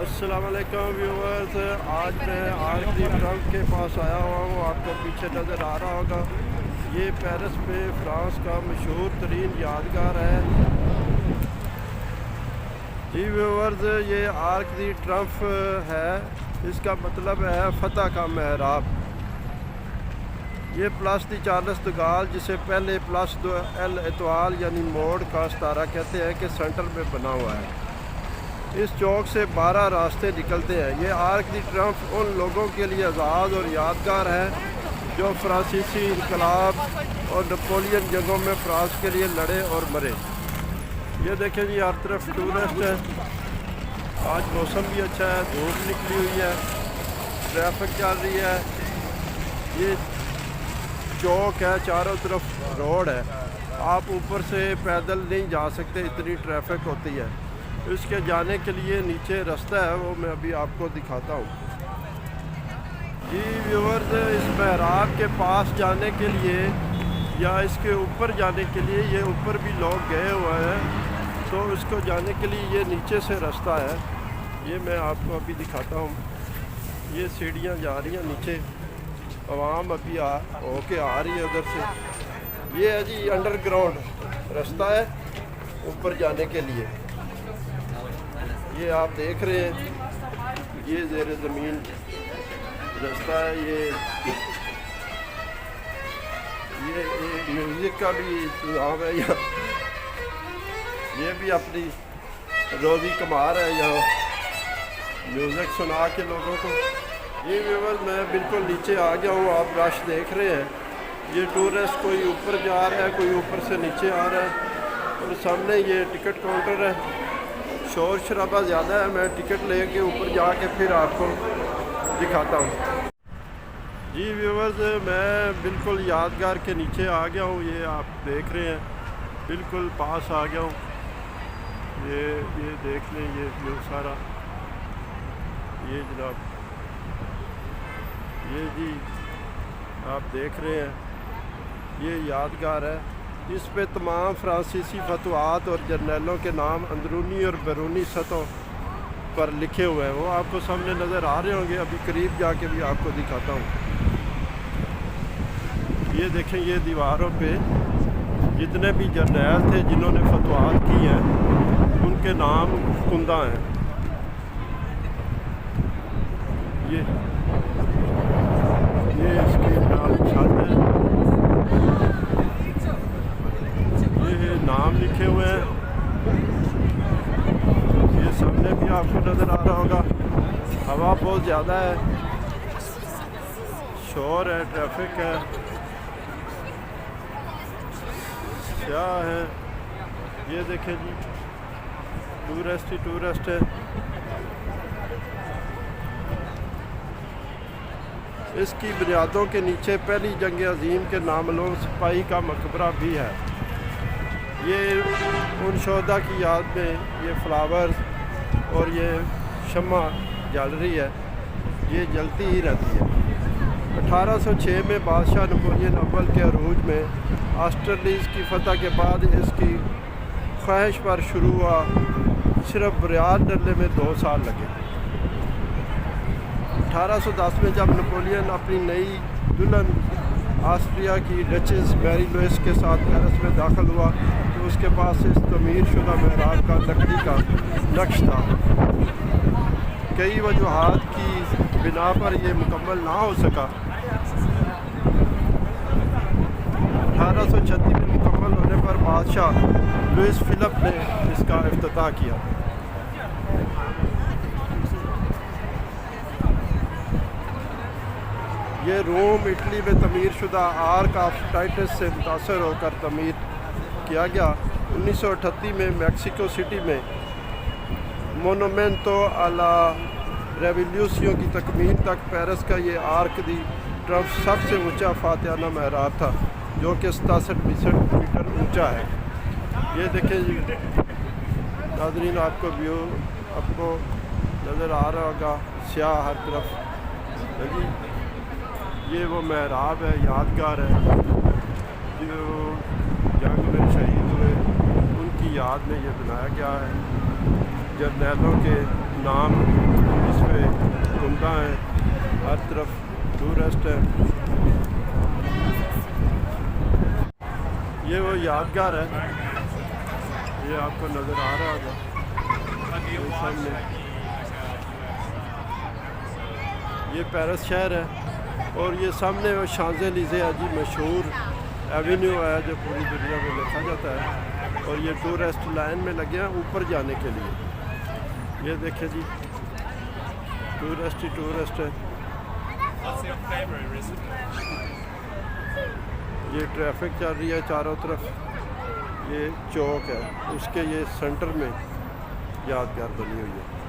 अस्सलाम वालेकुम व्यूवर्स, आज मैं आर्क दी ट्रम्प के पास आया हुआ हूँ। आपको पीछे नज़र आ रहा होगा, ये पेरिस में फ्रांस का मशहूर तरीन यादगार है। जी व्यूवर्स, ये आर्क दी ट्रम्प है, इसका मतलब है फतह का महराब। ये प्लस दी चार्ल्स द गाल, जिसे पहले प्लस दो एल एतवाल यानी मोड़ का सितारा कहते हैं, कि सेंटर में बना हुआ है। इस चौक से 12 रास्ते निकलते हैं। ये आर्क दी ट्रम्प उन लोगों के लिए आज़ाद और यादगार है जो फ्रांसीसी इनकलाब और नेपोलियन जंगों में फ्रांस के लिए लड़े और मरे। ये देखें जी, हर तरफ टूरिस्ट है। आज मौसम भी अच्छा है, धूप निकली हुई है, ट्रैफिक चल रही है। ये चौक है, चारों तरफ रोड है, आप ऊपर से पैदल नहीं जा सकते, इतनी ट्रैफिक होती है। इसके जाने के लिए नीचे रास्ता है, वो मैं अभी आपको दिखाता हूँ। जी व्यूअर्स, इस महराब के पास जाने के लिए या इसके ऊपर जाने के लिए, ये ऊपर भी लोग गए हुए हैं, तो इसको जाने के लिए ये नीचे से रास्ता है। ये मैं आपको अभी दिखाता हूँ। ये सीढ़ियाँ जा रही हैं नीचे, आवाम अभी होके आ रही है उधर से। ये है जी अंडरग्राउंड रास्ता है ऊपर जाने के लिए। ये आप देख रहे हैं, ये ज़ेरे ज़मीन रास्ता है। ये म्यूज़िक का भी इंतज़ाम है यहाँ। ये भी अपनी रोज़ी कमा रहा है यहाँ, म्यूज़िक सुना के लोगों को। ये व्यूअर्स, मैं बिल्कुल नीचे आ गया हूँ, आप रश देख रहे हैं। ये टूरिस्ट कोई ऊपर जा रहा है, कोई ऊपर से नीचे आ रहा है, और सामने ये टिकट काउंटर है। शोर शराबा ज़्यादा है, मैं टिकट लेके ऊपर जाके फिर आपको दिखाता हूँ। जी व्यूअर्स, मैं बिल्कुल यादगार के नीचे आ गया हूँ। ये आप देख रहे हैं, बिल्कुल पास आ गया हूँ। ये देख लें, ये व्यू सारा। ये जनाब, ये जी आप देख रहे हैं, ये यादगार है। इस पे तमाम फ्रांसीसी फतवात और जर्नलों के नाम अंदरूनी और बैरूनी सतहों पर लिखे हुए हैं। वो आपको सामने नज़र आ रहे होंगे, अभी करीब जाके भी आपको दिखाता हूँ। ये देखें, ये दीवारों पे जितने भी जर्नल थे जिन्होंने फतवात की हैं, उनके नाम कुंदा हैं। ये इसके नाम छत है, ये नाम लिखे हुए हैं। ये सामने भी आपको नज़र आ रहा होगा। हवा बहुत ज़्यादा है, शोर है, ट्रैफिक है, क्या है। ये देखें जी, टूरिस्ट ही टूरिस्ट है। इसकी बुनियादों के नीचे पहली जंग अजीम के नामलूम सिपाही का मकबरा भी है। ये उन शोहदा की याद में ये फ्लावर्स और ये शम्मा जल रही है, ये जलती ही रहती है। 1806 में बादशाह नेपोलियन अव्वल के अरूज में ऑस्ट्रेलियाज़ की फतह के बाद इसकी ख्वाहिश पर शुरू हुआ। सिर्फ बुनियाद डलने में 2 साल लगे। 1810 में जब नेपोलियन अपनी नई दुल्हन ऑस्ट्रिया की डचेस मैरी लुइस के साथ पेरिस में दाखिल हुआ, तो उसके पास इस तमीर शुदा महराब का लकड़ी का नक्श था। कई वजूहात की बिना पर यह मुकम्मल ना हो सका। 1836 में मुकम्मल होने पर बादशाह लुइस फिलिप ने इसका इफ्तिताह किया। ये रोम, इटली में तमीर शुदा आर्क ऑफ टाइटस से मुतासर होकर तमीर किया गया। 1938 में मैक्सिको सिटी में मोनुमेंटो आ ला रेवोल्यूशन की तकमील तक पेरिस का ये आर्क दी ट्रम्प सबसे ऊंचा फातिहाना महराब था, जो कि 67 मीटर ऊंचा है। ये देखें जी नाज़रीन, आपको व्यू आपको नज़र आ रहा होगा, स्याह हर तरफ जी। ये वो महराब है, यादगार है, जो जंग में शहीद हुए उनकी याद में ये बनाया गया है। जर्नैलों के नाम इस पे गुमदा हैं, हर तरफ टूरिस्ट है। ये वो यादगार है, ये आपको नज़र आ रहा होगा ये सामने। ये पेरिस शहर है और ये सामने वो शांज़ेलिज़े जी मशहूर एवेन्यू है जो पूरी दुनिया में देखा जाता है। और ये टूरिस्ट लाइन में लगे हैं ऊपर जाने के लिए। ये देखें जी, टूरिस्ट ही टूरिस्ट है। ये ट्रैफिक चल रही है चारों तरफ। ये चौक है, उसके ये सेंटर में यादगार बनी हुई है।